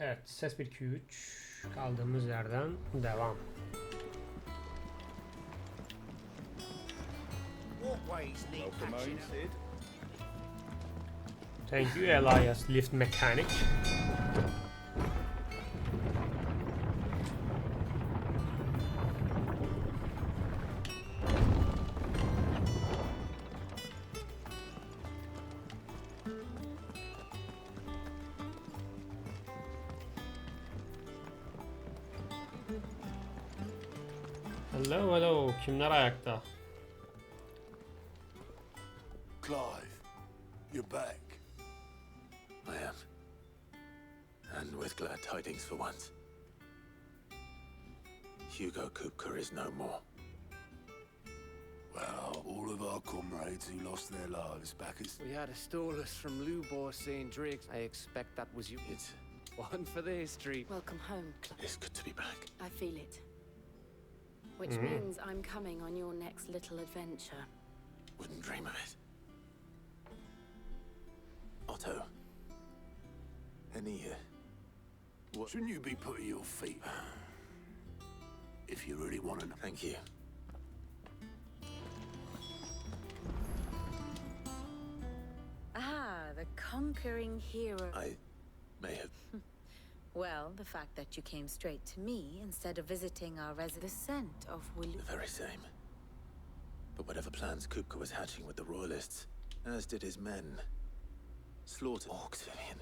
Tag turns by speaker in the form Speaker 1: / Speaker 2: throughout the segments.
Speaker 1: Evet, ses 1 2 3 kaldığımız yerden devam. Thank you Elias, lift mechanic. Hello, hello. Kimler ayakta?
Speaker 2: Clive, you're back.
Speaker 3: I am. And with glad tidings for once. Hugo Kupka is no more.
Speaker 2: Well, all of our comrades who lost their lives back at...
Speaker 4: We had a stolus from Lubor St. Driggs. I expect that was you.
Speaker 3: It's
Speaker 4: One for the history.
Speaker 5: Welcome home, Clive.
Speaker 3: it's good to be back.
Speaker 5: I feel it. Which means I'm coming on your next little adventure.
Speaker 3: Wouldn't dream of it. Otto. Any, what?
Speaker 2: Shouldn't you be putting your feet up? If you really want to know.
Speaker 3: Thank you.
Speaker 5: Ah, the conquering hero.
Speaker 3: I may have...
Speaker 5: Well, the fact that you came straight to me instead of visiting our resident scent of Willu.
Speaker 3: The very same. But whatever plans Kupka was hatching with the Royalists, as did his men, slaughtered orcs, Vivian.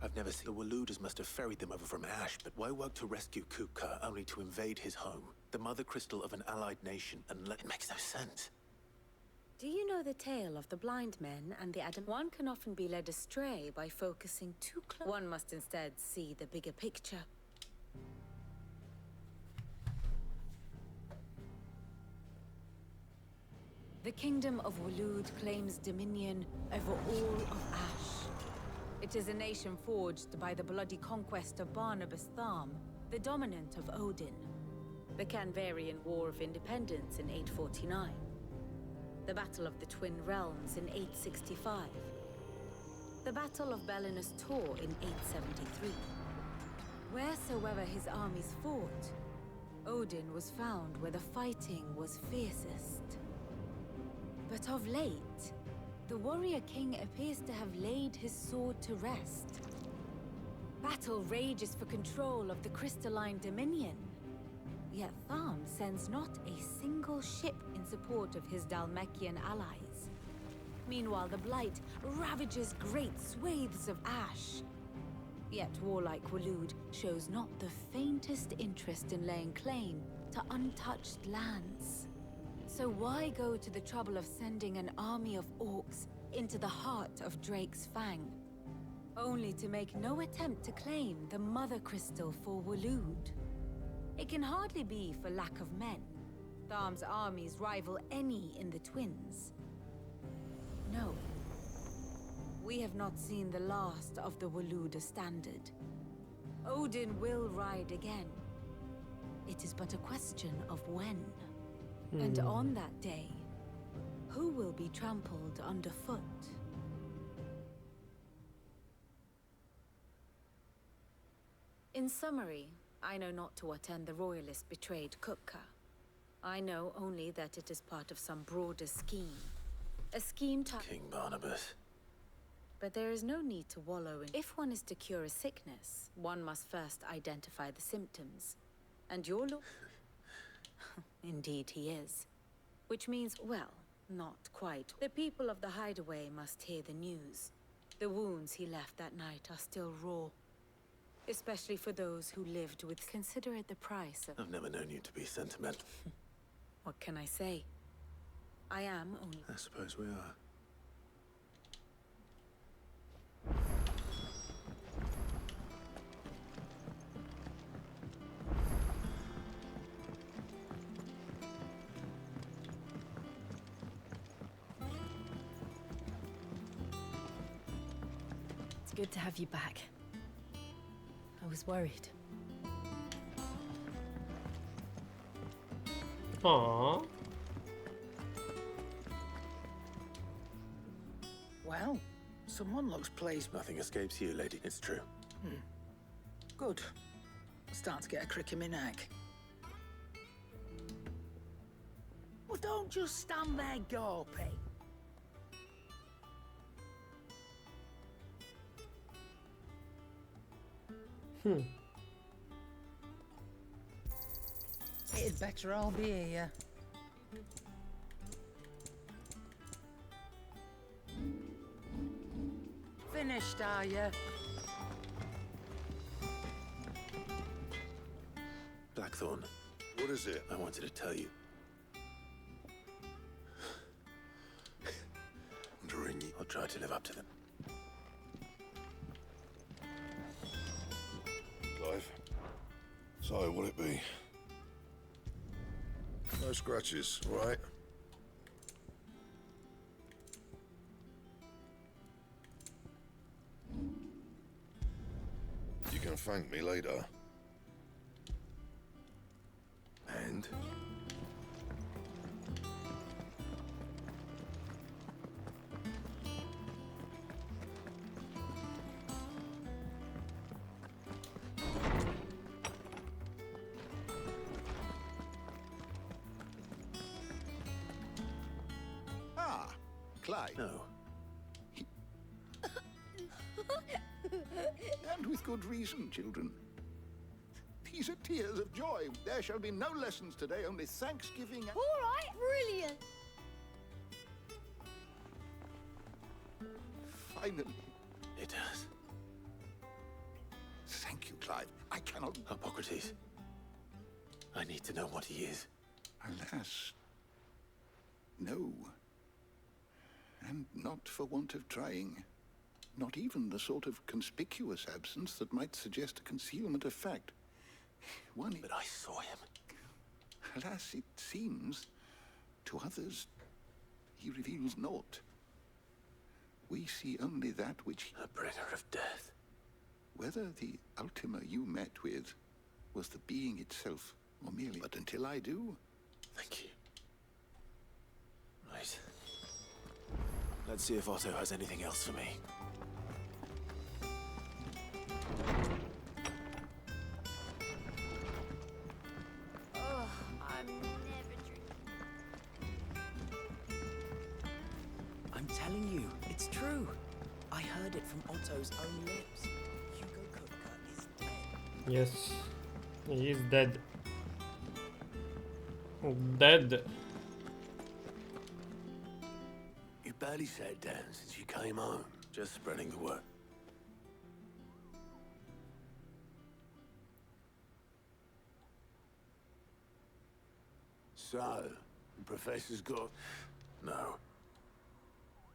Speaker 3: I've never seen... The Waluders must have ferried them over from Ash, but why work to rescue Kupka only to invade his home? The mother crystal of an allied nation, and let... It makes no sense.
Speaker 5: Do you know the tale of the blind men and the Adam? One can often be led astray by focusing too close. One must instead see the bigger picture. The kingdom of Waloed claims dominion over all of Ash. It is a nation forged by the bloody conquest of Barnabas Tharm, the dominant of Odin. The Canvarian War of Independence in 849. The Battle of the Twin Realms in 865. The Battle of Belinus Tor in 873. Wheresoever his armies fought, Odin was found where the fighting was fiercest. But of late, the warrior king appears to have laid his sword to rest. Battle rages for control of the crystalline dominion. Yet Tharm sends not a single ship in support of his Dhalmekian allies. Meanwhile, the Blight ravages great swathes of Ash. Yet warlike Waloed shows not the faintest interest in laying claim to untouched lands. So why go to the trouble of sending an army of orcs into the heart of Drake's Fang, only to make no attempt to claim the Mother Crystal for Waloed? It can hardly be for lack of men. Tharm's armies rival any in the Twins. No. We have not seen the last of the Waloed standard. Odin will ride again. It is but a question of when. And on that day, who will be trampled underfoot? In summary, I know not to what end the Royalists betrayed Kupka. I know only that it is part of some broader scheme. A scheme to...
Speaker 3: King Barnabas.
Speaker 5: But there is no need to wallow in... If one is to cure a sickness, one must first identify the symptoms. And your lord... Indeed he is. Which means, well, not quite. The people of the Hideaway must hear the news. The wounds he left that night are still raw. Especially for those who lived with... Consider it the price of...
Speaker 3: I've never known you to be sentimental.
Speaker 5: What can I say? I am only...
Speaker 3: I suppose we are.
Speaker 5: It's good to have you back. I was worried.
Speaker 1: Aww.
Speaker 6: Well, someone looks pleased.
Speaker 3: Nothing escapes you, lady. It's true.
Speaker 6: Good. I'm starting to get a crick in my neck. Well, don't just stand there gawping. It'd better all be here. Finished, are you?
Speaker 3: Blackthorn,
Speaker 2: What is it?
Speaker 3: I wanted to tell you. I'll try to live up to them.
Speaker 2: Clive. So, what'll it be? No scratches, all right? You can thank me later. And?
Speaker 7: Ah, Clive.
Speaker 3: No.
Speaker 7: And with good reason, children. These are tears of joy. There shall be no lessons today, only Thanksgiving.
Speaker 8: All right, brilliant.
Speaker 7: Finally.
Speaker 3: It does.
Speaker 7: Thank you, Clive. I cannot.
Speaker 3: Hippocrates. I need to know what he is.
Speaker 7: Alas. No. And not for want of trying. Not even the sort of conspicuous absence that might suggest a concealment of fact. One.
Speaker 3: But I saw him.
Speaker 7: Alas, it seems, to others, he reveals naught. We see only that which,
Speaker 3: A bringer of death.
Speaker 7: whether the Ultima you met with was the being itself, or merely. But until I do,
Speaker 3: Thank you. Right. Let's see if Otto has anything else for me.
Speaker 8: Oh, I'm never drinking.
Speaker 9: I'm telling you, it's true. I heard it from Otto's own lips. Hugo Kupka is dead.
Speaker 1: Yes. He is dead. Dead.
Speaker 2: You barely sat down since you came home.
Speaker 3: Just spreading the word.
Speaker 2: So, the professor's got...
Speaker 3: No.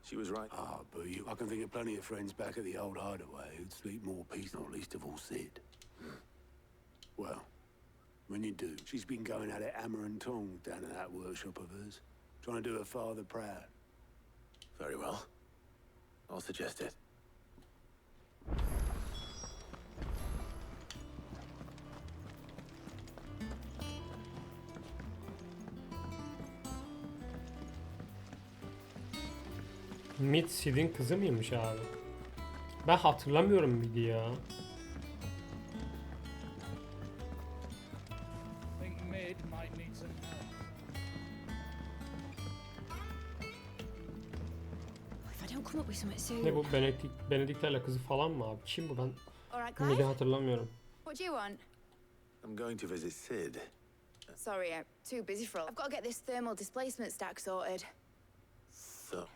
Speaker 3: She was right.
Speaker 2: Ah, but you... I can think of plenty of friends back at the old hideaway who'd sleep more peaceful, not least of all Sid. Well, when you do, she's been going at it hammer and tongs down in that workshop of hers, trying to do her father proud.
Speaker 3: Very well. I'll suggest it.
Speaker 1: Mid Sid'in kızı mıymış abi? Ben hatırlamıyorum Mid'i ya.
Speaker 10: Think Mid might need some help.
Speaker 8: If I don't come up with something soon.
Speaker 1: Ne bu Benedikter'le kızı falan mı abi? Kim bu, ben
Speaker 5: All right,
Speaker 1: Mid'i
Speaker 5: Clive.
Speaker 1: hatırlamıyorum.
Speaker 5: What do you want?
Speaker 3: I'm going to visit Sid.
Speaker 5: Sorry, I'm too busy for all. I've got to get this thermal displacement stack sorted.
Speaker 3: So...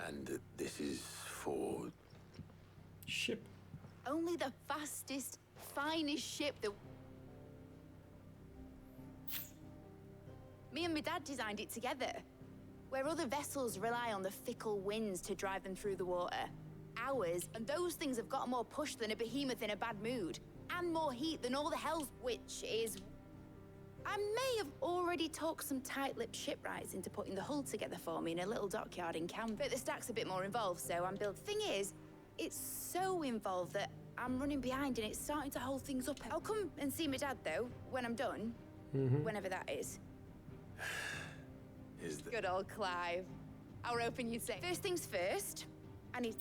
Speaker 3: and this is for...
Speaker 1: Ship.
Speaker 5: Only the fastest, finest ship that... Me and my dad designed it together. Where other vessels rely on the fickle winds to drive them through the water. Ours, and those things have got more push than a behemoth in a bad mood. And more heat than all the hells, which is... I may have already talked some tight-lipped shipwrights into putting the hull together for me in a little dockyard in camp. But the stack's a bit more involved, so I'm building... Thing is, it's so involved that I'm running behind and it's starting to hold things up. I'll come and see my dad, though, when I'm done. Whenever that is.
Speaker 3: Is the...
Speaker 5: Good old Clive. I were hoping you'd say. First things first, I need...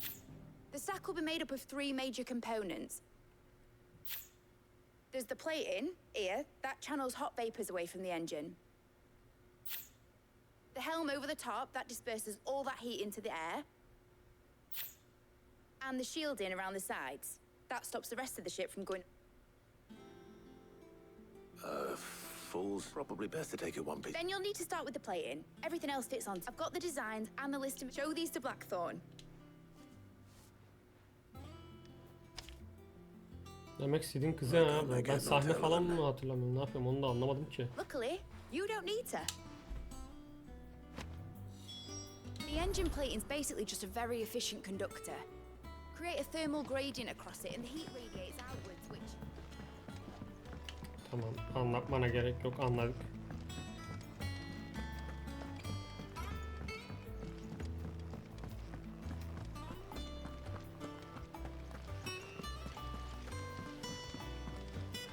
Speaker 5: The stack will be made up of 3 major components.
Speaker 11: There's the plating here that channels hot vapors away from the engine. The helm over the top that disperses all that heat into the air. And the shielding around the sides. That stops the rest of the ship from going...
Speaker 3: Fools. Probably best to take it one piece.
Speaker 11: Then you'll need to start with the plating. Everything else fits on. I've got the designs and the list of... Show these to Blackthorn.
Speaker 1: Demek Sid'in kızı ha. Ben sahne falan mı hatırlamıyorum? Ne yapıyorum onu da anlamadım ki.
Speaker 11: Luckily, you don't need to. The engine plating's basically just a very efficient conductor. Create a thermal gradient across it and the heat radiates outwards, which...
Speaker 1: Tamam, anlatmana gerek yok, anladık.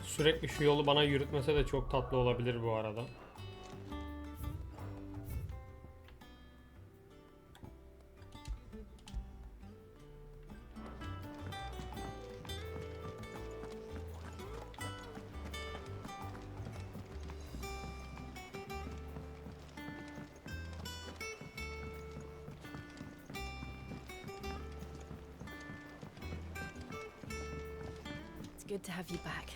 Speaker 1: Sürekli şu yolu bana yürütmese de çok tatlı olabilir bu arada.
Speaker 11: It's good to have you back.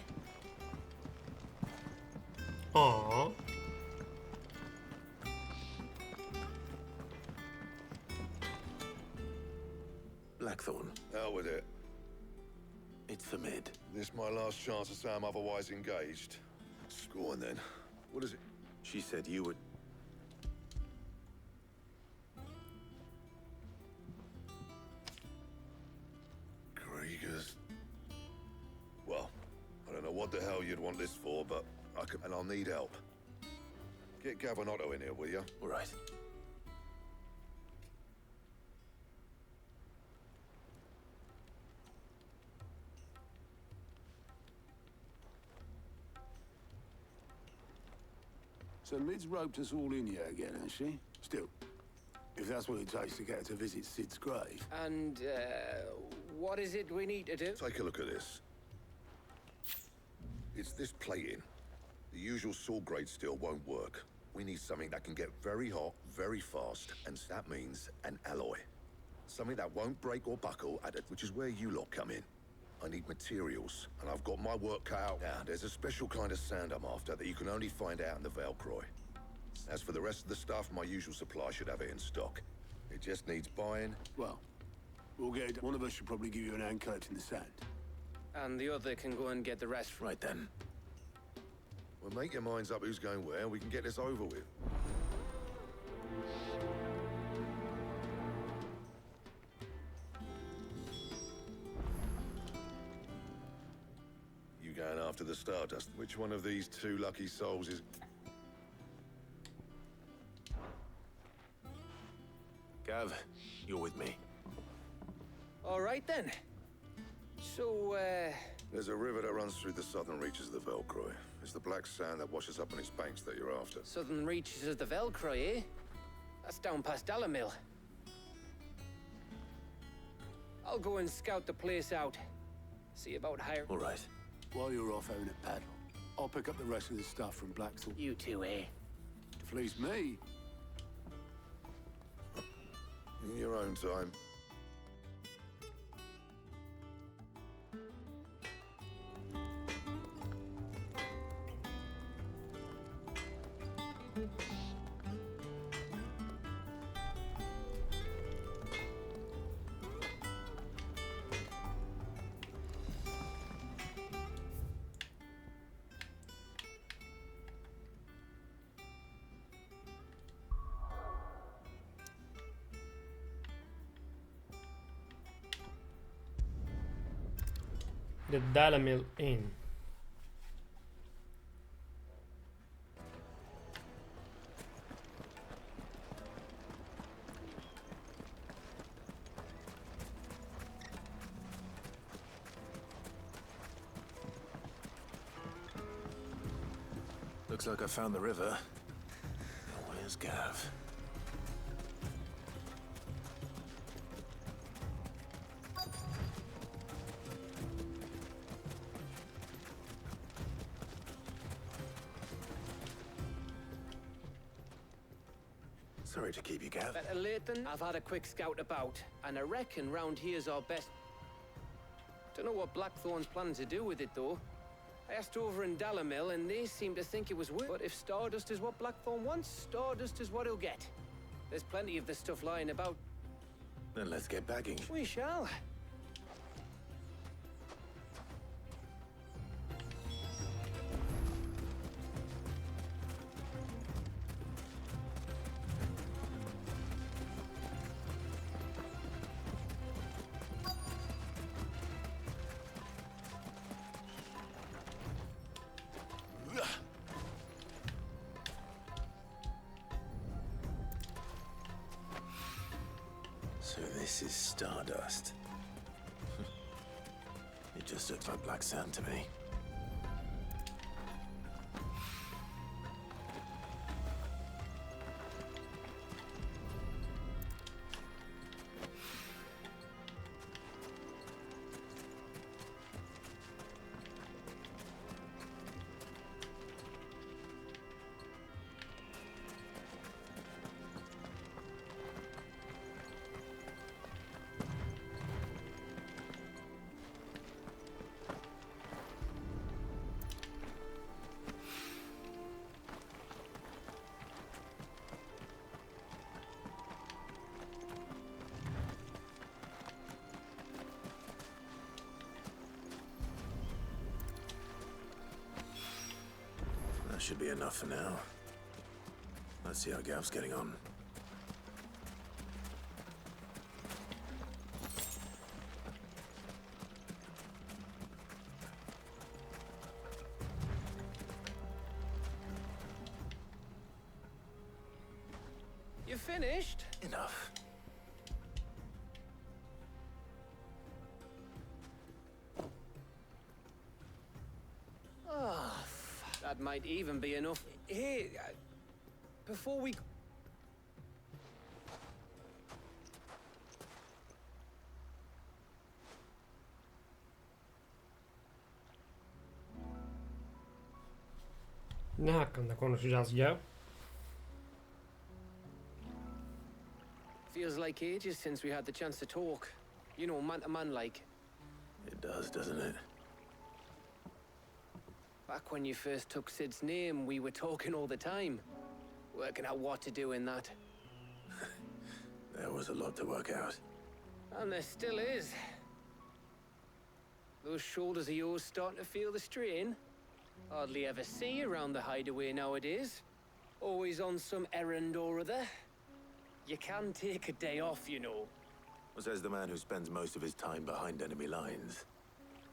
Speaker 1: Aa.
Speaker 3: Blackthorn.
Speaker 12: Hell with it.
Speaker 3: It's for mid.
Speaker 12: This my last chance to say I'm otherwise engaged. Go on then. What is it?
Speaker 3: She said you would...
Speaker 12: Kriegers. Well, I don't know what the hell you'd want this for, but I can, and I'll need help. Get Gavin Otto in here, will you?
Speaker 3: All right.
Speaker 2: So Mid's roped us all in here again, has she? Still, if that's what it takes to get her to visit Sid's grave.
Speaker 4: And, what is it we need to do?
Speaker 12: Take a look at this. It's this plating. The usual saw grade steel won't work. We need something that can get very hot, very fast, and that means an alloy. Something that won't break or buckle, which is where you lot come in. I need materials, and I've got my work cut out. Now, there's a special kind of sand I'm after that you can only find out in the Valcroy. As for the rest of the stuff, my usual supply should have it in stock. It just needs buying.
Speaker 2: Well, we'll get it. One of us should probably give you an hand collecting the sand.
Speaker 4: And the other can go and get the rest.
Speaker 3: Right then.
Speaker 12: Well, make your minds up who's going where, and we can get this over with. You going after the Stardust? Which one of these two lucky souls is...
Speaker 3: Gav, you're with me.
Speaker 4: All right then. So,
Speaker 12: There's a river that runs through the southern reaches of the Velcroy. It's the black sand that washes up on its banks that you're after.
Speaker 4: southern reaches of the Velcroy, eh? That's down past Alamill. I'll go and scout the place out. See about hiring.
Speaker 3: All right.
Speaker 2: While you're off having a paddle, I'll pick up the rest of the stuff from Blackthorn.
Speaker 4: You two, eh?
Speaker 2: Please me.
Speaker 12: In your own time.
Speaker 1: The Dalamil Inn.
Speaker 3: Looks like I found the river. Where's Gav? Sorry to keep you, Gav.
Speaker 4: Better late than I've had a quick scout about, and I reckon round here's our best. Don't know what Blackthorn's planning to do with it though. I asked over in Dalamil, and they seem to think it was worth. But if Stardust is what Blackthorn wants, Stardust is what he'll get. There's plenty of this stuff lying about.
Speaker 3: Then let's get bagging.
Speaker 4: We shall.
Speaker 3: So this is Stardust. It just looks like black sand to me. That should be enough for now. Let's see how Gav's getting on.
Speaker 4: You finished?
Speaker 3: Enough.
Speaker 4: Oh, that might even be enough. Hey, before we...
Speaker 1: Ne hakkında konuşacağız ya?
Speaker 4: Feels like ages since we had the chance to talk. You know, man to man like.
Speaker 3: It does, doesn't it?
Speaker 4: Back when you first took Sid's name, we were talking all the time. Working out what to do in that.
Speaker 3: There was a lot to work out.
Speaker 4: And there still is. Those shoulders of yours starting to feel the strain. Hardly ever see you around the hideaway nowadays. Always on some errand or other. You can take a day off, you know.
Speaker 3: Says the man who spends most of his time behind enemy lines.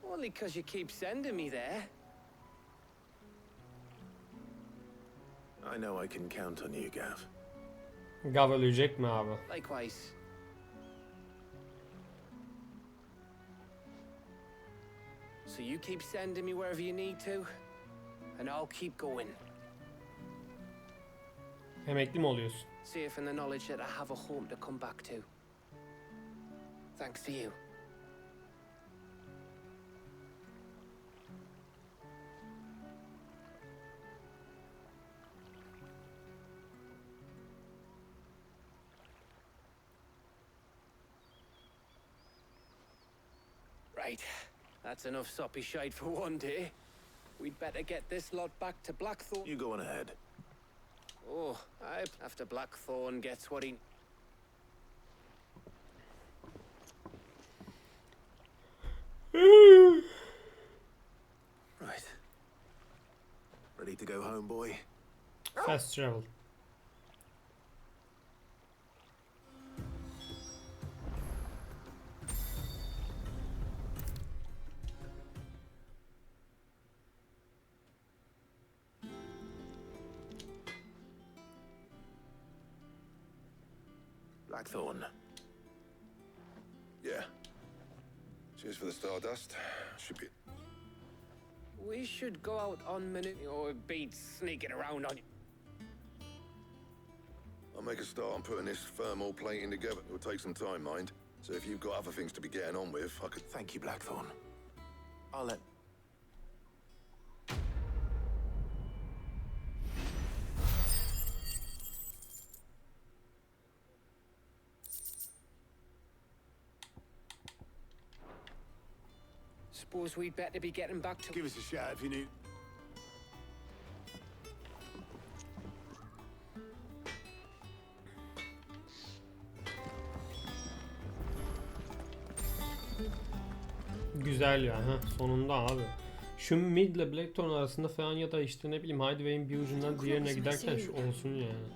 Speaker 4: Only 'cause you keep sending me there.
Speaker 3: I know I can count on you, Gav.
Speaker 1: Gav ölecek mi abi?
Speaker 4: Likewise. So you keep sending me wherever you need to, and I'll keep going.
Speaker 1: Emekli mi oluyorsun?
Speaker 4: Safe in the knowledge that I have a home to come back to. Thanks to you. Right. That's enough soppy shite for one day. We'd better get this lot back to Blackthorn.
Speaker 3: You go on ahead.
Speaker 4: Oh, after Blackthorn gets what he...
Speaker 3: Right. Ready to go home, boy?
Speaker 1: Fast travel.
Speaker 3: Blackthorn.
Speaker 12: Yeah. Cheers for the Stardust. Should be...
Speaker 4: We should go out on minute or beat sneaking around on you.
Speaker 12: I'll make a start on putting this thermal plating together. It'll take some time, mind. So if you've got other things to be getting on with, I could...
Speaker 3: Thank you, Blackthorn. I'll let...
Speaker 4: Suppose we'd better be getting back to...
Speaker 2: Give us a shout if you need...
Speaker 1: Güzel ya, ha sonunda abi. Şu mid ile Blackthorn arasında falan ya da işte ne bileyim Hideaway'in bir ucundan diğerine giderken şu olsun yani.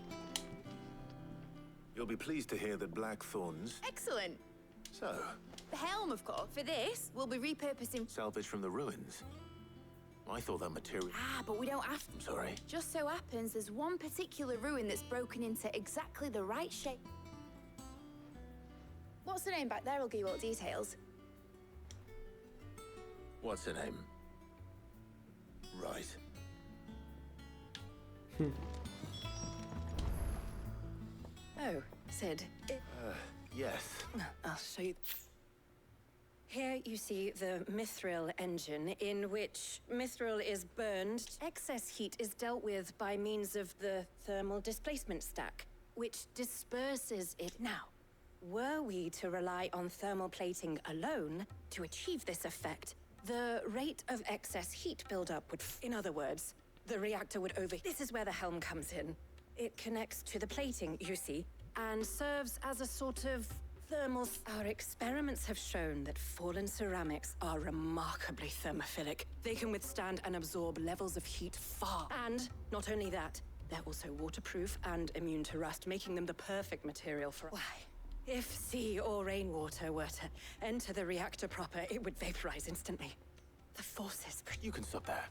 Speaker 3: You'll be pleased to hear that Blackthorn's...
Speaker 11: Excellent.
Speaker 3: So,
Speaker 11: The helm, of course. For this, we'll be repurposing...
Speaker 3: salvage from the ruins. I thought that material...
Speaker 11: Ah, but we don't have to.
Speaker 3: I'm sorry.
Speaker 11: Just so happens there's one particular ruin that's broken into exactly the right shape. What's the name back there? I'll give you all the details.
Speaker 3: What's her name? Right.
Speaker 13: Oh, Sid.
Speaker 3: Yes.
Speaker 13: I'll show you. Here you see the mithril engine, in which mithril is burned. Excess heat is dealt with by means of the thermal displacement stack, which disperses it. Now, were we to rely on thermal plating alone to achieve this effect, the rate of excess heat buildup would... In other words, the reactor would over... This is where the helm comes in. It connects to the plating, you see, and serves as a sort of thermal... Our experiments have shown that fallen ceramics are remarkably thermophilic. They can withstand and absorb levels of heat far. And not only that, they're also waterproof and immune to rust, making them the perfect material for... Why? If sea or rainwater were to enter the reactor proper, it would vaporize instantly. The forces...
Speaker 3: You can stop there.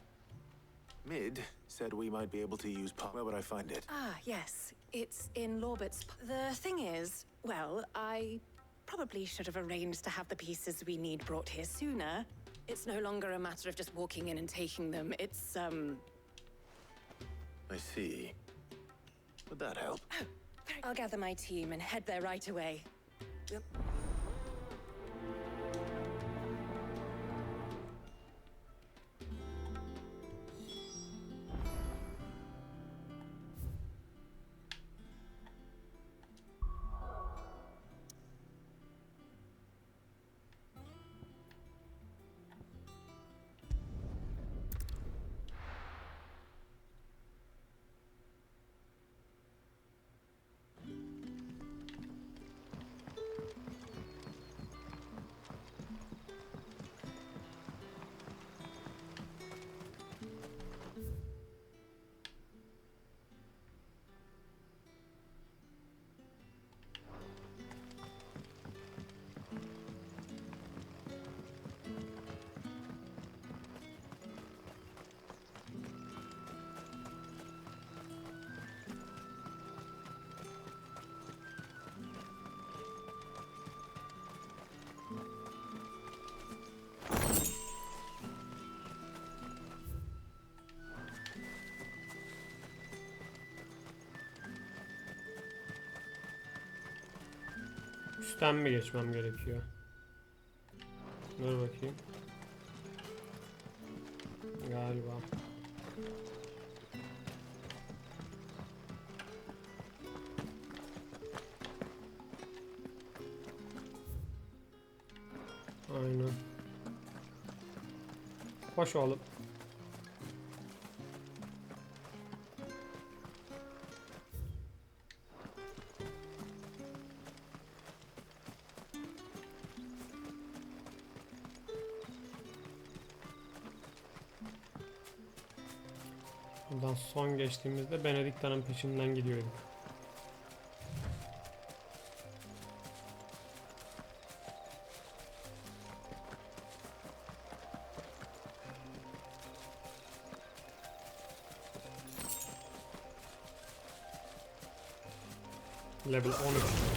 Speaker 3: Mid said we might be able to use part. Where would I find it?
Speaker 13: Ah, yes. It's in Lorbert's... The thing is, well, I probably should have arranged to have the pieces we need brought here sooner. It's no longer a matter of just walking in and taking them. It's,
Speaker 3: I see. Would that help?
Speaker 13: Oh, I'll gather my team and head there right away.
Speaker 1: Üstten mi geçmem gerekiyor? Dur bakayım. Galiba. Aynen. Hoş oğlum. Buradan son geçtiğimizde Benedikta'nın peşinden gidiyorduk. Level 13.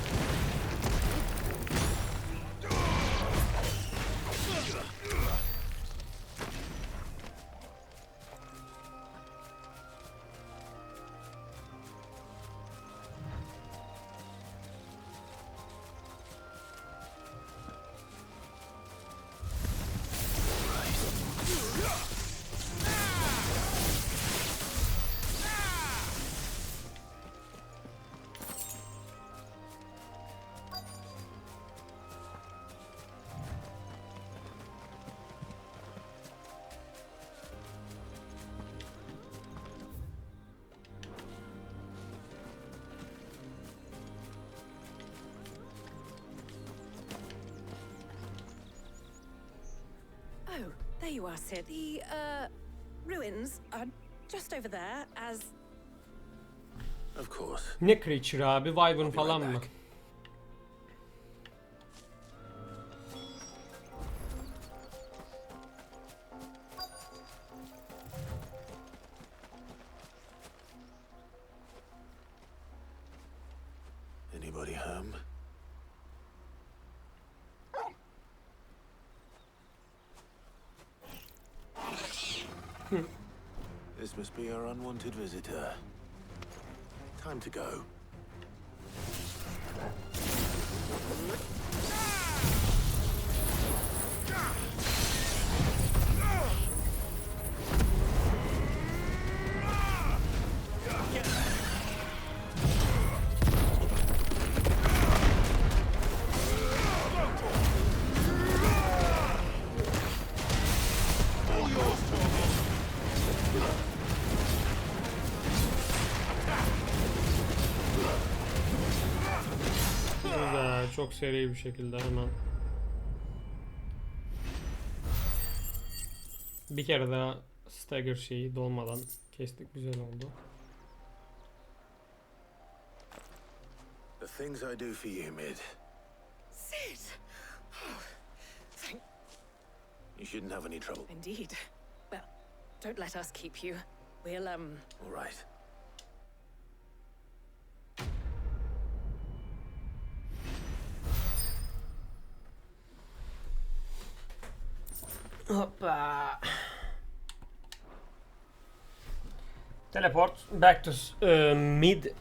Speaker 13: Oh, there you are, Sid. The, ruins are just over there, as...
Speaker 3: Of course.
Speaker 1: Ne creature abi? Wyvern falan mı?
Speaker 3: Anybody home? This must be our unwanted visitor. Time to go.
Speaker 1: Güzel, çok seri bir şekilde hemen. Bir kere daha stagger şeyi dolmadan kestik, güzel oldu.
Speaker 3: The things I do for you, Mid.
Speaker 13: Sid! Oh, thank...
Speaker 3: You shouldn't have any trouble.
Speaker 13: Indeed. Well, don't let us keep you. We'll,
Speaker 3: All right.
Speaker 1: Hoppa. Teleport back to mid.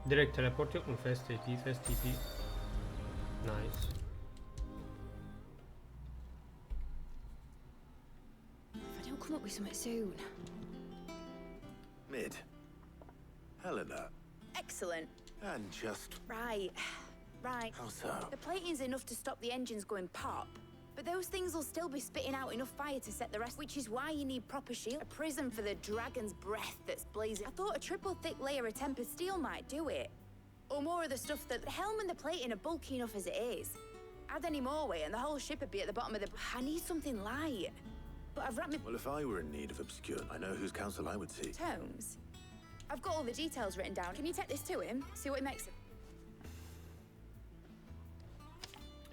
Speaker 1: Direkt teleport yok mu? Fast TP, fast TP. Nice.
Speaker 8: If I don't come up with something soon.
Speaker 3: Mid. Helena.
Speaker 11: Excellent.
Speaker 3: And just...
Speaker 11: Right. Right.
Speaker 3: How so?
Speaker 11: The plating's enough to stop the engines going pop, but those things will still be spitting out enough fire to set the rest, which is why you need proper shield. A prism for the dragon's breath that's blazing. I thought a triple thick layer of tempered steel might do it. Or more of the stuff that the helm and the plating are bulky enough as it is. Add any more weight and the whole ship would be at the bottom of the... I need something light. But I've wrapped me...
Speaker 3: Well, if I were in need of obscure, I know whose counsel I would seek.
Speaker 11: Tomes? I've got all the details written down. Can you take this to him? See what he makes of...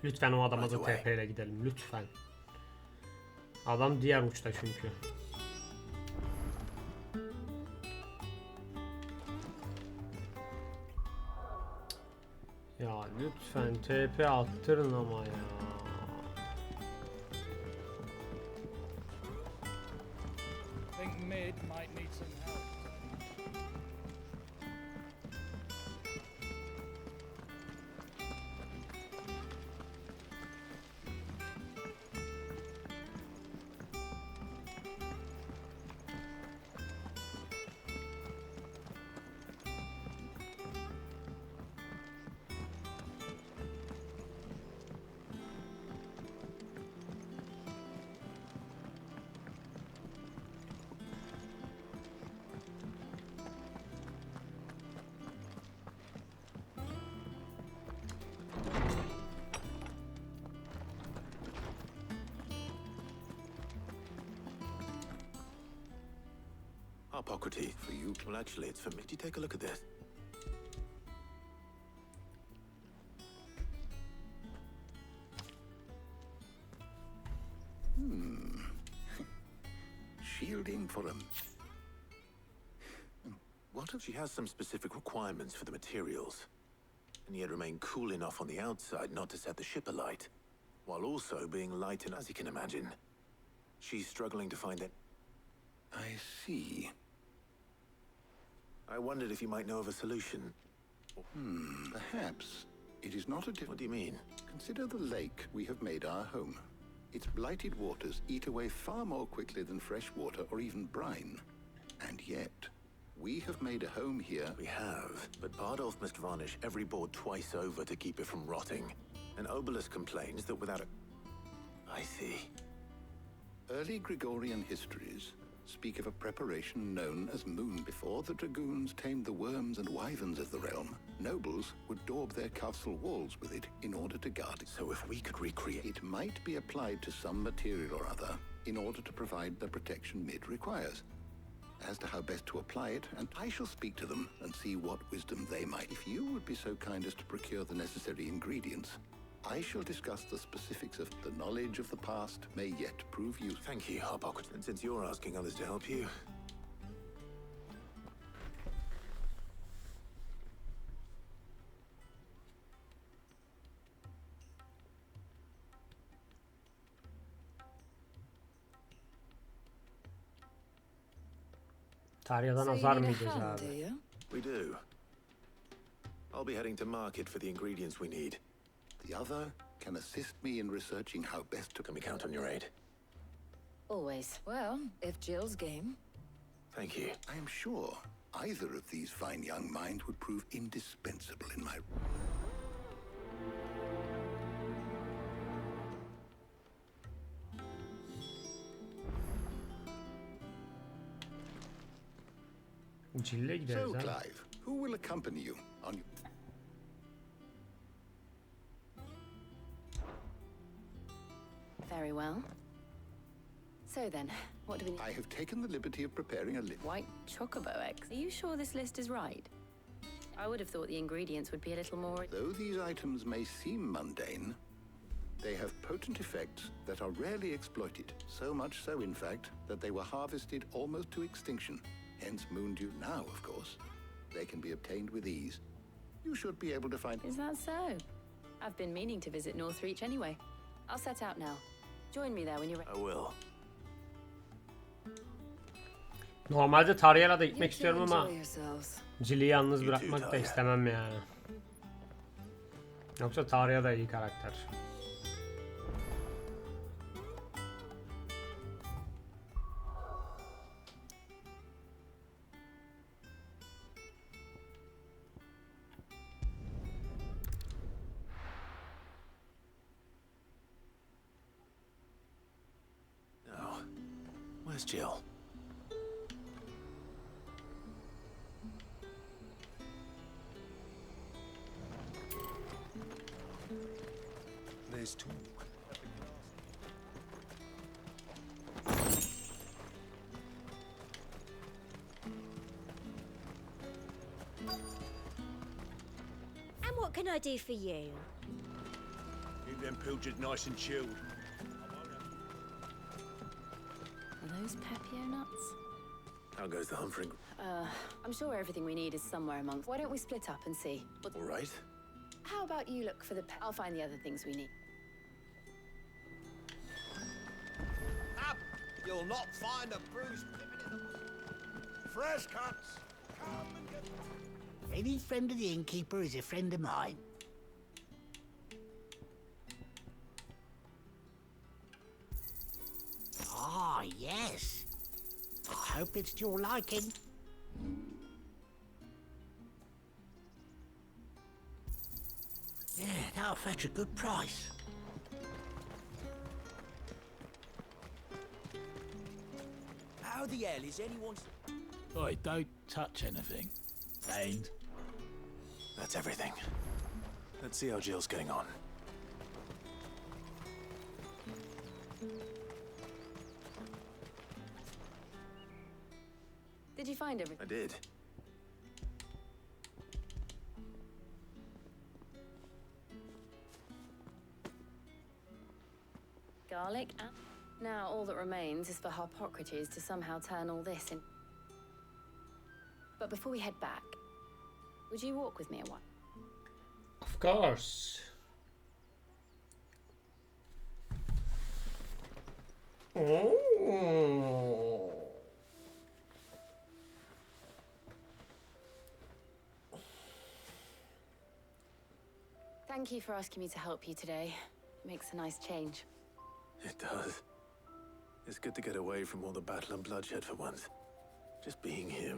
Speaker 1: Lütfen o adama da TP ile gidelim. Lütfen. Adam diğer uçta çünkü. Ya lütfen TP attırın ama ya.
Speaker 10: I think mid might need some help.
Speaker 3: Hippocrates. For you? Well, actually, it's for me. Did you take a look at this?
Speaker 7: Shielding for him.
Speaker 3: What if she has some specific requirements for the materials, and yet remain cool enough on the outside not to set the ship alight, while also being light and, as you can imagine, she's struggling to find it.
Speaker 7: I see.
Speaker 3: I wondered if you might know of a solution.
Speaker 7: Perhaps. It is not a
Speaker 3: What do you mean?
Speaker 7: Consider the lake we have made our home. Its blighted waters eat away far more quickly than fresh water or even brine. And yet, we have made a home here.
Speaker 3: We have, but Bardolph must varnish every board twice over to keep it from rotting. And Obelisk complains that without a... I see.
Speaker 7: Early Gregorian histories speak of a preparation known as Moon. Before the dragoons tamed the worms and wyverns of the realm, nobles would daub their castle walls with it in order to guard it.
Speaker 3: So if we could recreate...
Speaker 7: It might be applied to some material or other in order to provide the protection Mid requires. As to how best to apply it, and I shall speak to them and see what wisdom they might. If you would be so kind as to procure the necessary ingredients, I shall discuss the specifics of the knowledge of the past may yet prove useful.
Speaker 3: Thank you, Harbok. And since you're asking others to help you...
Speaker 1: Tarya'dan
Speaker 13: So you
Speaker 1: azar
Speaker 13: need a
Speaker 1: mıyız
Speaker 13: hand,
Speaker 1: abi?
Speaker 13: do you?
Speaker 3: We do. I'll be heading to market for the ingredients we need.
Speaker 7: The other can assist me in researching how best to...
Speaker 3: Can we count on your aid?
Speaker 13: Always. Well, if Jill's game.
Speaker 3: Thank you.
Speaker 7: I am sure either of these fine young minds would prove indispensable in my...
Speaker 1: Cille gideriz
Speaker 7: So,
Speaker 1: ha.
Speaker 7: Clive, who will accompany you on your...
Speaker 13: Very well. So then, what do we need?
Speaker 7: I have taken the liberty of preparing a list.
Speaker 13: White chocobo eggs. Are you sure this list is right? I would have thought the ingredients would be a little more...
Speaker 7: Though these items may seem mundane, they have potent effects that are rarely exploited. So much so, in fact, that they were harvested almost to extinction. Hence Moondew now, of course. They can be obtained with ease. You should be able to find...
Speaker 13: Is that so? I've been meaning to visit Northreach anyway. I'll set out now. Join me there when you're ready.
Speaker 3: I will.
Speaker 1: Normalde Tarya'yla da gitmek
Speaker 13: You two
Speaker 1: istiyorum ama
Speaker 13: enjoy yourselves.
Speaker 1: Jill'i yalnız
Speaker 3: You
Speaker 1: bırakmak
Speaker 3: too,
Speaker 1: da
Speaker 3: Tarya.
Speaker 1: istemem yani. Yoksa Tarya da iyi karakter.
Speaker 3: Now, where's Jill?
Speaker 12: There's two.
Speaker 14: And what can I do for you?
Speaker 2: Keep them pilchards nice and chilled.
Speaker 13: Are those Pepio nuts?
Speaker 3: How goes the humpering?
Speaker 13: I'm sure everything we need is somewhere amongst. Why don't we split up and see? But
Speaker 3: All right.
Speaker 13: how about you look for the I'll find the other things we need.
Speaker 6: Up! You'll not find a bruised pippin in the... Fresh cuts! Come and get... Any friend of the innkeeper is a friend of mine. Ah, yes. I hope it's to your liking. Yeah, that'll fetch a good price.
Speaker 9: How the hell is anyone...
Speaker 6: Oi, don't touch anything. And
Speaker 3: That's everything. Let's see how Jill's getting on.
Speaker 13: Did you find everything?
Speaker 3: I did.
Speaker 13: Garlic and... Now all that remains is for Harpocrates to somehow turn all this in... But before we head back, would you walk with me a while?
Speaker 1: Of course. Oh.
Speaker 13: Thank you for asking me to help you today. It makes a nice change.
Speaker 3: It does. It's good to get away from all the battle and bloodshed for once. Just being here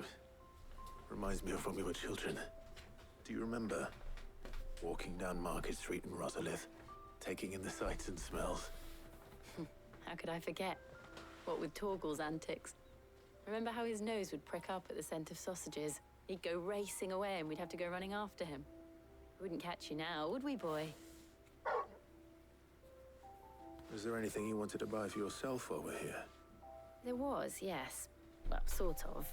Speaker 3: reminds me of when we were children. Do you remember walking down Market Street in Rosalith, taking in the sights and smells?
Speaker 15: How could I forget? What with Torgal's antics. Remember how his nose would prick up at the scent of sausages? He'd go racing away and we'd have to go running after him. We wouldn't catch you now, would we, boy?
Speaker 3: Is there anything you wanted to buy for yourself while we're here?
Speaker 15: There was, yes. Well, sort of.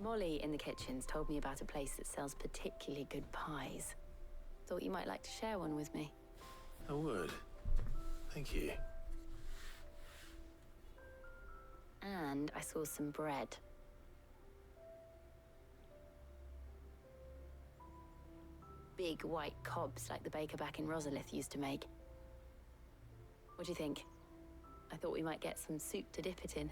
Speaker 15: Molly in the kitchens told me about a place that sells particularly good pies. Thought you might like to share one with me.
Speaker 3: I would. Thank you.
Speaker 15: And I saw some bread. Big white cobs like the baker back in Rosalith used to make. What do you think? I thought we might get some soup to dip it in.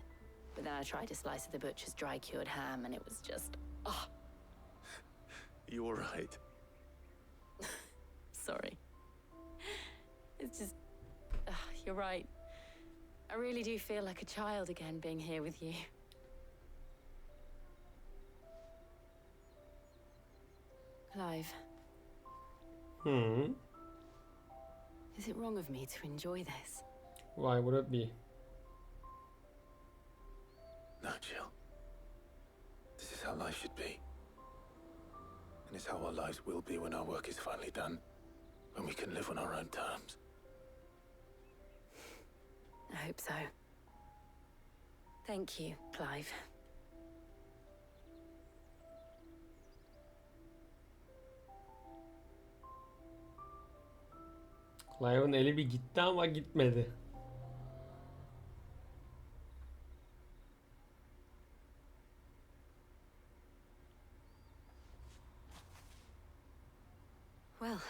Speaker 15: But then I tried a slice of the butcher's dry-cured ham and it was just... oh.
Speaker 3: You all right?
Speaker 15: Sorry. It's just... you're right. I really do feel like a child again being here with you. Clive. Is it wrong of me to enjoy this?
Speaker 1: Why would it be?
Speaker 3: No, Jill. This is how life should be. And it's how our lives will be when our work is finally done. When we can live on our own terms.
Speaker 15: I hope so. Thank you, Clive.
Speaker 1: Clive'ın eli bir gitti ama gitmedi.
Speaker 15: Well,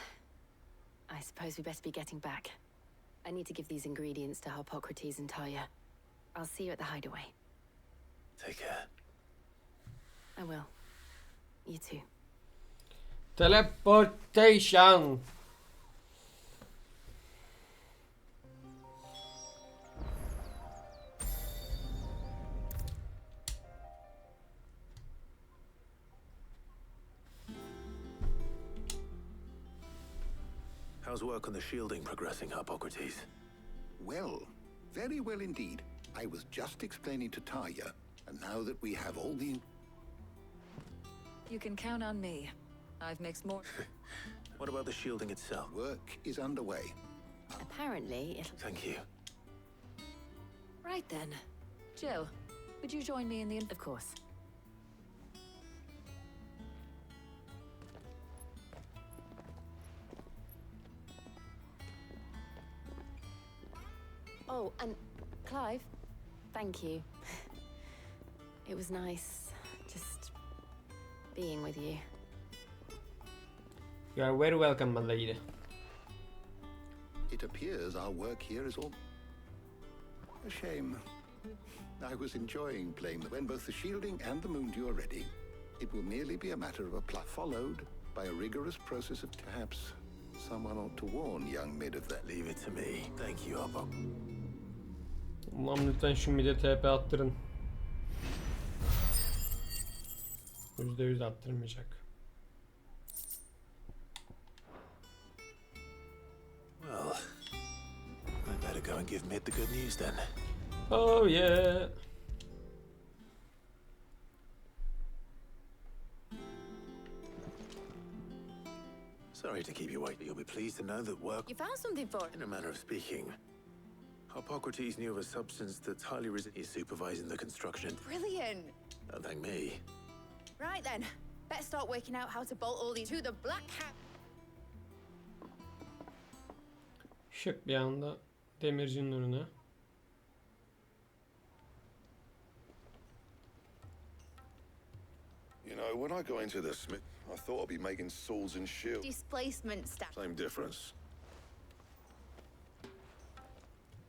Speaker 15: I suppose we better be getting back. I need to give these ingredients to Harpocrates and Talia. I'll see you at the hideaway.
Speaker 3: Take care.
Speaker 15: I will. You too.
Speaker 1: Teleportation.
Speaker 3: How's work on the shielding progressing, Harpocrates?
Speaker 7: Well, very well indeed. I was just explaining to Talia, and now that we have all the...
Speaker 16: You can count on me. I've mixed more...
Speaker 3: What about the shielding itself?
Speaker 7: Work is underway.
Speaker 15: Apparently, it'll...
Speaker 3: Thank you.
Speaker 16: Right then. Jill, would you join me in the...
Speaker 15: Of course. Oh, and Clive, thank you. It was nice just being with you.
Speaker 1: You are very welcome, my lady.
Speaker 7: It appears our work here is all... a shame. I was enjoying playing when both the shielding and the Moondew are ready. It will merely be a matter of a plot followed by a rigorous process of perhaps someone ought to warn young Mid of that.
Speaker 3: Leave it to me. Thank you, Harpo.
Speaker 1: Ulan lütfen şu mide TP attırın. %100 attırmayacak.
Speaker 3: Well, I better go and give Mid the good news then.
Speaker 1: Oh yeah.
Speaker 3: Sorry to keep you waiting. You'll be pleased to know that work...
Speaker 11: You found something for it?
Speaker 3: In a manner of speaking, Harpocrates knew of a substance that's highly resistant. He's supervising the construction.
Speaker 11: Brilliant.
Speaker 3: Don't thank me.
Speaker 11: Right then. Better start working out how to bolt all these to the black hat.
Speaker 1: Şık bir anda demircinin önüne.
Speaker 12: You know, when I got into the smith, I thought I'd be making swords and shields.
Speaker 11: Displacement staff.
Speaker 12: Same difference.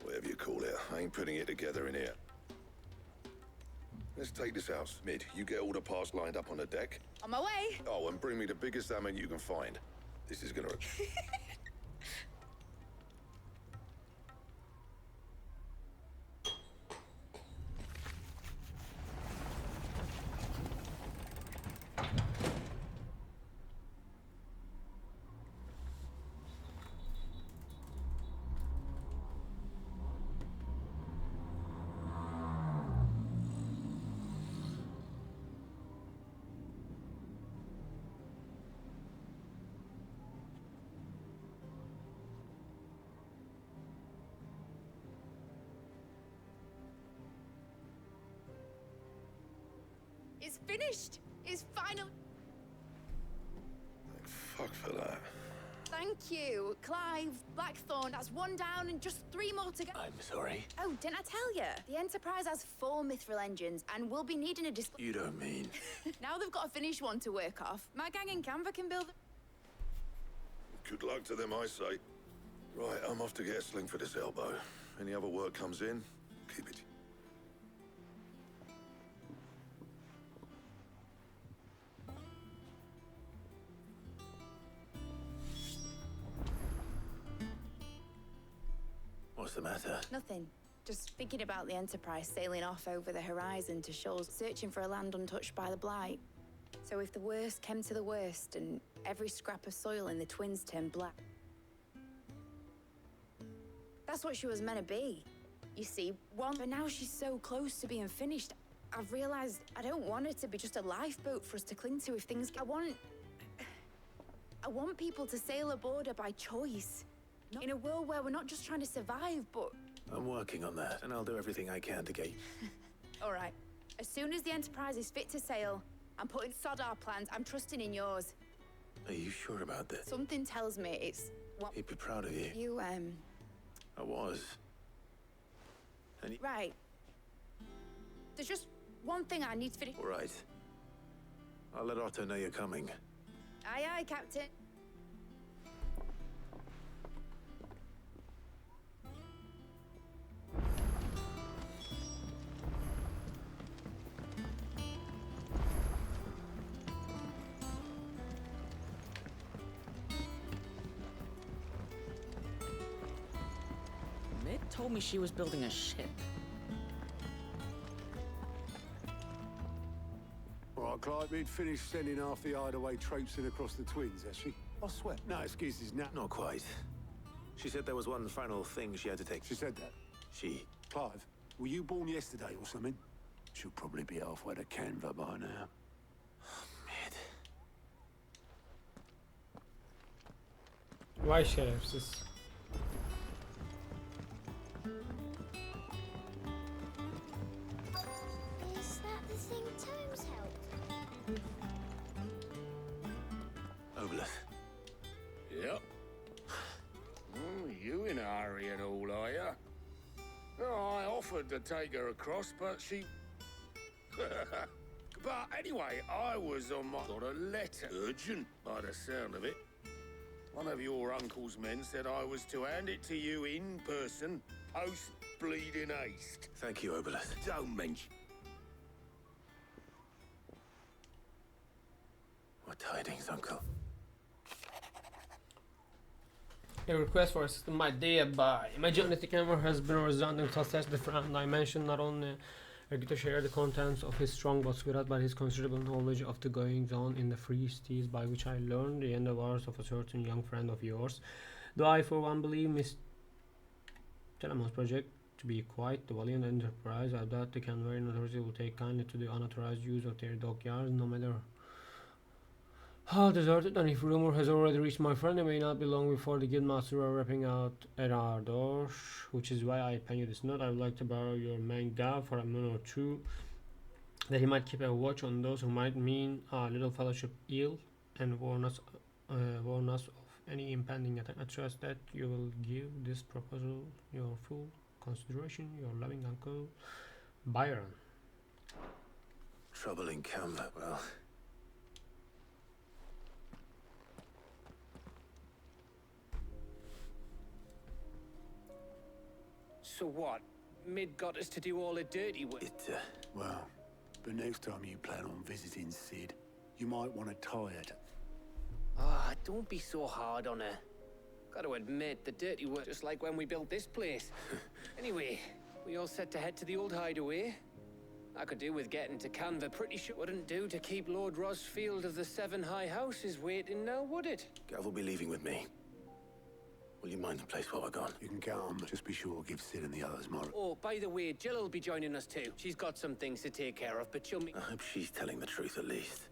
Speaker 12: Whatever you call it, I ain't putting it together in here. Let's take this house. Mid, you get all the parts lined up on the deck.
Speaker 11: On my way.
Speaker 12: Oh, and bring me the biggest salmon you can find. This is gonna...
Speaker 11: finished. It's final.
Speaker 12: Fuck for that.
Speaker 11: Thank you. Clive, Blackthorn, that's one down and just 3 more to go.
Speaker 3: I'm sorry.
Speaker 11: Oh, didn't I tell you? The Enterprise has 4 mithril engines and we'll be needing a display.
Speaker 3: You don't mean...
Speaker 11: Now they've got a finished one to work off. My gang in Canva can build...
Speaker 12: Good luck to them, I say. Right, I'm off to get a sling for this elbow. Any other work comes in, keep it.
Speaker 3: What's the matter?
Speaker 11: Nothing. Just thinking about the Enterprise sailing off over the horizon to shoals, searching for a land untouched by the Blight. So if the worst came to the worst and every scrap of soil in the Twins turned black... That's what she was meant to be. You see, but now she's so close to being finished. I've realized I don't want it to be just a lifeboat for us to cling to if things... I want people to sail aboard her by choice. In a world where we're not just trying to survive, but...
Speaker 3: I'm working on that, and I'll do everything I can to get...
Speaker 11: All right. As soon as the Enterprise is fit to sail, I'm putting sod our plans. I'm trusting in yours.
Speaker 3: Are you sure about this?
Speaker 11: Something tells me it's... What...
Speaker 3: He'd be proud of you.
Speaker 11: You,
Speaker 3: I was. And
Speaker 11: Right. There's just one thing I need to finish.
Speaker 3: All right. I'll let Otto know you're coming.
Speaker 11: Aye, aye, Captain.
Speaker 9: Mid told me she was building a ship.
Speaker 2: All right, Clive, we'd finished sending half the hideaway traipsing across the Twins, has she? I swear. No excuses, now.
Speaker 3: Not quite. She said there was one final thing she had to take.
Speaker 2: She said that?
Speaker 3: She.
Speaker 2: Clive, were you born yesterday or something? She'll probably be halfway to Canva by now.
Speaker 3: Mid.
Speaker 1: Vay şerefsiz.
Speaker 14: Is that the thing Tomes helped?
Speaker 3: Obelith.
Speaker 17: Yep. You in a hurry at all, are you? Oh, I offered to take her across, but she... But anyway, I was on my... Got a letter. Urgent, by the sound of it. One of your uncle's men said I was to hand it to you in person, post-bleeding haste.
Speaker 3: Thank you, Obelith.
Speaker 17: Don't mention...
Speaker 3: What tidings, Uncle?
Speaker 1: A request for assistance my day by my journey to Canva has been resounding success. The friend I mentioned not only agreed to share the contents of his strong box with us, but his considerable knowledge of the goings on in the free steeds, by which I learned the endeavors of a certain young friend of yours. Though I for one believe Miss Telemon's project to be quite the valiant enterprise, I doubt the Canvarian authority will take kindly to the unauthorized use of their dockyards, no matter how deserted, and if rumor has already reached my friend, it may not be long before the guildmaster are rapping out at our doors, which is why I pen you this note. I would like to borrow your man Gav for a minute or two, that he might keep a watch on those who might mean our little fellowship ill, and warn us of any impending attack. I trust that you will give this proposal your full consideration. Your loving uncle, Byron.
Speaker 3: Trouble in Canva, well...
Speaker 4: So what? Mid got us to do all the dirty work?
Speaker 2: Well, but next time you plan on visiting Sid, you might want to tie it.
Speaker 4: Ah, don't be so hard on her. Got to admit, the dirty work, just like when we built this place. Anyway, we all set to head to the old hideaway. I could do with getting to Canva, pretty sure. Wouldn't do to keep Lord Rosfield of the Seven High Houses waiting now, would it?
Speaker 3: Gav will be leaving with me. Will you mind the place while we're gone?
Speaker 2: You can count on me. Just be sure to give Sid and the others more.
Speaker 4: Oh, by the way, Jill will be joining us too. She's got some things to take care of, but she'll meet...
Speaker 3: I hope she's telling the truth at least.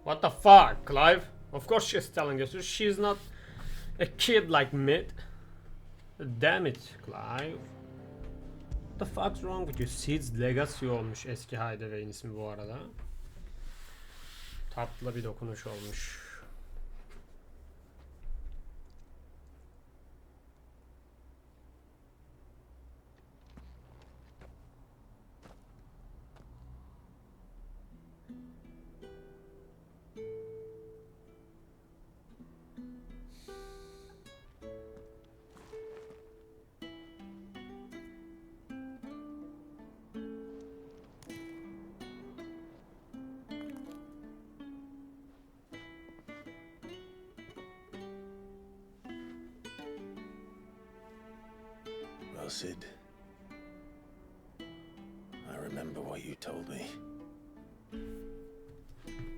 Speaker 1: What the fuck, Clive? Of course she's telling us. She's not a kid like Mid. Damn it, Clive. What the fuck's wrong with you? Seeds Legacy olmuş eski Hideaway'in ismi bu arada. Tatlı bir dokunuş olmuş.
Speaker 3: Well, Sid, I remember what you told me.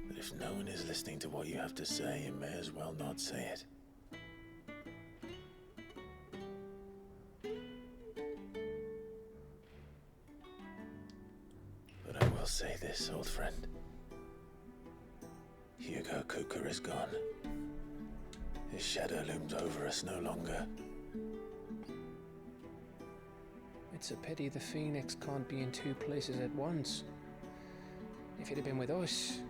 Speaker 3: That if no one is listening to what you have to say, you may as well not say it. But I will say this, old friend. Hugo Cooker is gone. His shadow looms over us no longer.
Speaker 4: It's a pity the Phoenix can't be in two places at once. If he'd have been with us,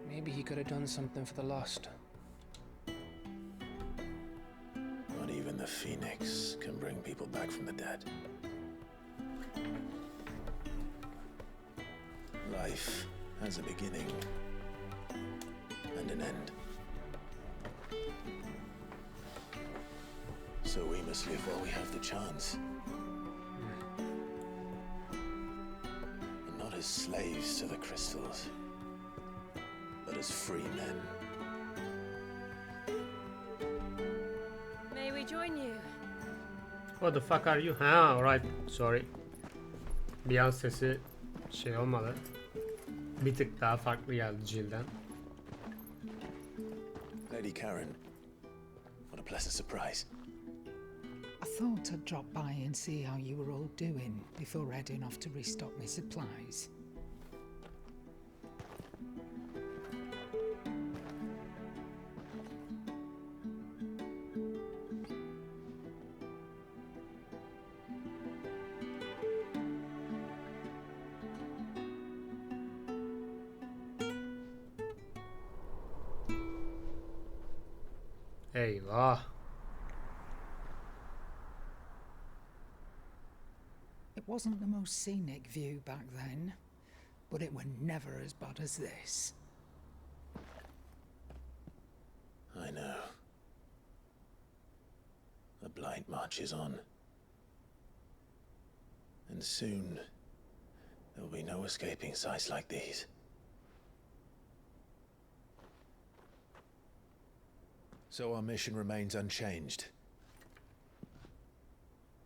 Speaker 4: maybe he could have done something for the lost.
Speaker 3: Not even the Phoenix can bring people back from the dead. Life has a beginning and an end. So we must live while we have the chance. And not as slaves to the crystals, but as free men.
Speaker 16: May we join you?
Speaker 1: What the fuck are you? Ha, alright. Sorry. Bir an sesi şey olmadı. Bir tık daha farklı geldi Jill'den.
Speaker 3: Lady Karen, what a pleasant surprise.
Speaker 18: I thought I'd drop by and see how you were all doing before heading off to restock my supplies.
Speaker 1: Eyvah.
Speaker 18: It wasn't the most scenic view back then, but it were never as bad as this.
Speaker 3: I know. The blight marches on. And soon, there will be no escaping sights like these. So our mission remains unchanged.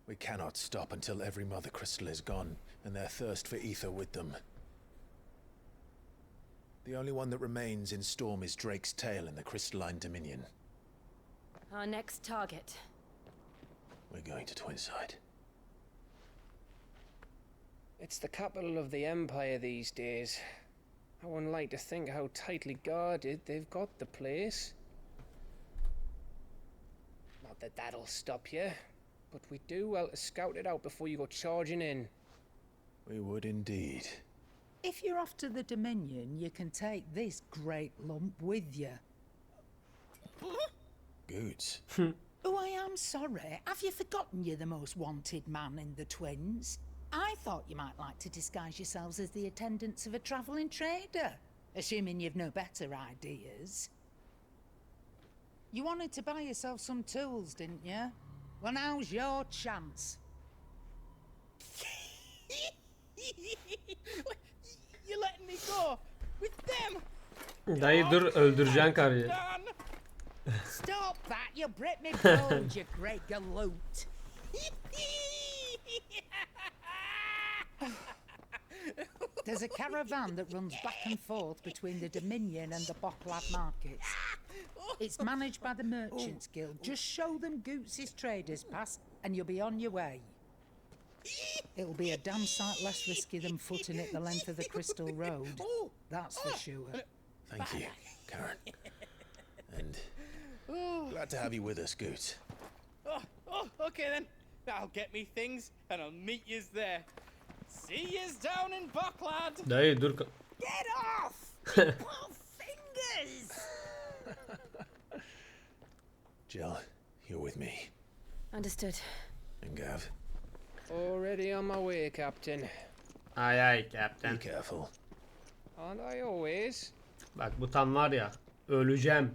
Speaker 3: We cannot stop until every Mother Crystal is gone, and their thirst for ether with them. The only one that remains in Storm is Drake's tail in the Crystalline Dominion.
Speaker 16: Our next target.
Speaker 3: We're going to Twinside.
Speaker 4: It's the capital of the Empire these days. I wouldn't like to think how tightly guarded they've got the place. Not that that'll stop you, but we do well to scout it out before you go charging in.
Speaker 3: We would indeed.
Speaker 18: If you're off to the Dominion, you can take this great lump with you.
Speaker 3: Goods.
Speaker 18: Oh, I am sorry. Have you forgotten you're the most wanted man in the Twins? I thought you might like to disguise yourselves as the attendants of a travelling trader, assuming you've no better ideas. You wanted to buy yourself some tools, didn't you? Well, now's your chance.
Speaker 6: You're letting me go with them.
Speaker 1: Dayı dur, öldüreceksin karıyı.
Speaker 18: Stop that! You break me bones, you great galoot. There's a caravan that runs back and forth between the Dominion and the Bocklad markets. It's managed by the Merchants Guild. Just show them Goots' traders pass and you'll be on your way. It'll be a damn sight less risky than footing it the length of the Crystal Road. That's for sure.
Speaker 3: Thank you, Karen. And glad to have you with us, Goots.
Speaker 6: Okay then.
Speaker 10: I'll get me things and I'll meet yous there. See yous down in Buckland.
Speaker 1: Dayı dur.
Speaker 6: Get off! Pull fingers!
Speaker 3: Jill, you're with me.
Speaker 15: Understood.
Speaker 3: And Gav.
Speaker 4: Already on my way, Captain.
Speaker 1: Ay ay Captain.
Speaker 3: Be careful.
Speaker 4: Aren't I always?
Speaker 1: Bak bu tam var ya, öleceğim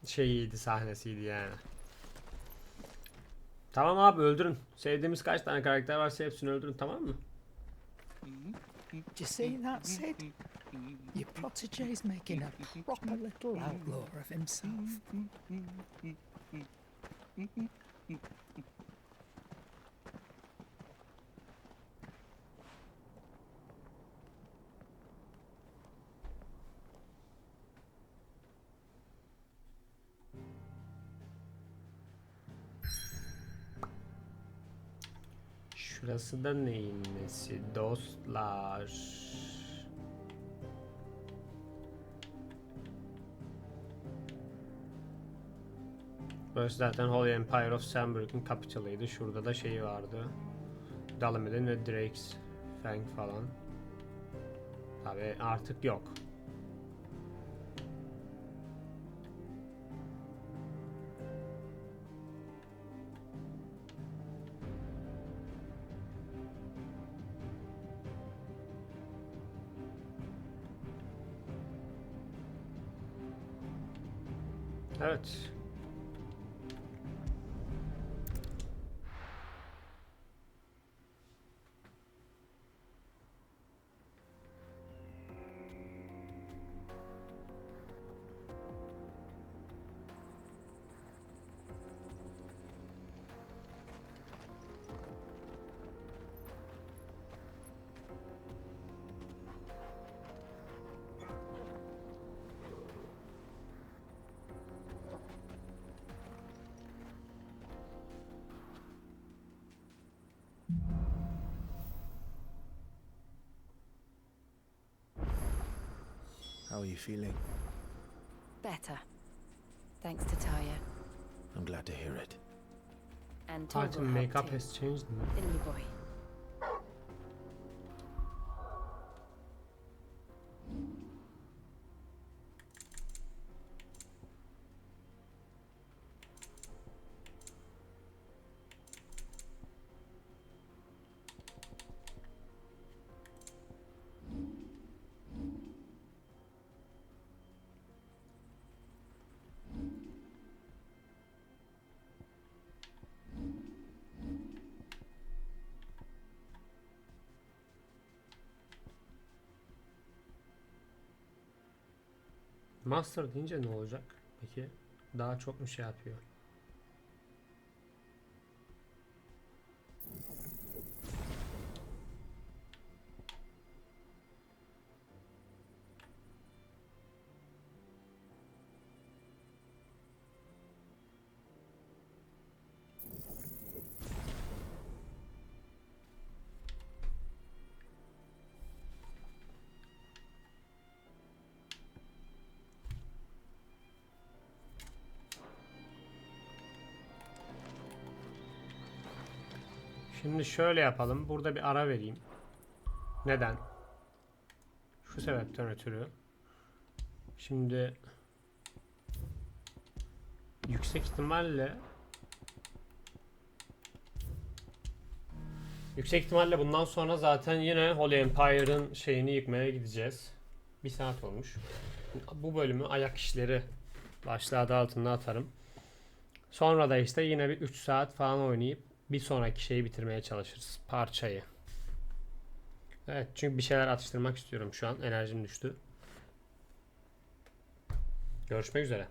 Speaker 1: şeyiydi, sahnesiydi yani. Tamam abi, öldürün. Sevdiğimiz kaç tane karakter varsa hepsini öldürün, tamam mı?
Speaker 18: Do you see that, Sid? Your protégé's making a proper little outlaw of himself.
Speaker 1: Şurası da neyin nesi dostlar? Burası zaten Holy Empire of Sandburg'un capital'ıydı. Şurada da şeyi vardı. Dalamed'in ve Drake's Fang falan. Tabi artık yok. Evet.
Speaker 3: How are you feeling?
Speaker 15: Better. Thanks to Taya.
Speaker 3: I'm glad to hear it.
Speaker 15: And
Speaker 1: Party
Speaker 15: Toggle
Speaker 1: makeup
Speaker 15: too.
Speaker 1: has changed.
Speaker 15: Didn't you, boy?
Speaker 1: Master deyince ne olacak? Peki daha çok mu şey yapıyor? Şimdi şöyle yapalım. Burada bir ara vereyim. Neden? Şu sebepten ötürü. Şimdi yüksek ihtimalle bundan sonra zaten yine Holy Empire'ın şeyini yıkmaya gideceğiz. 1 saat olmuş. Bu bölümü Ayak İşleri başlığı adı altında atarım. Sonra da işte yine bir 3 saat falan oynayıp bir sonraki şeyi bitirmeye çalışırız. Parçayı. Evet, çünkü bir şeyler atıştırmak istiyorum şu an. Enerjim düştü. Görüşmek üzere.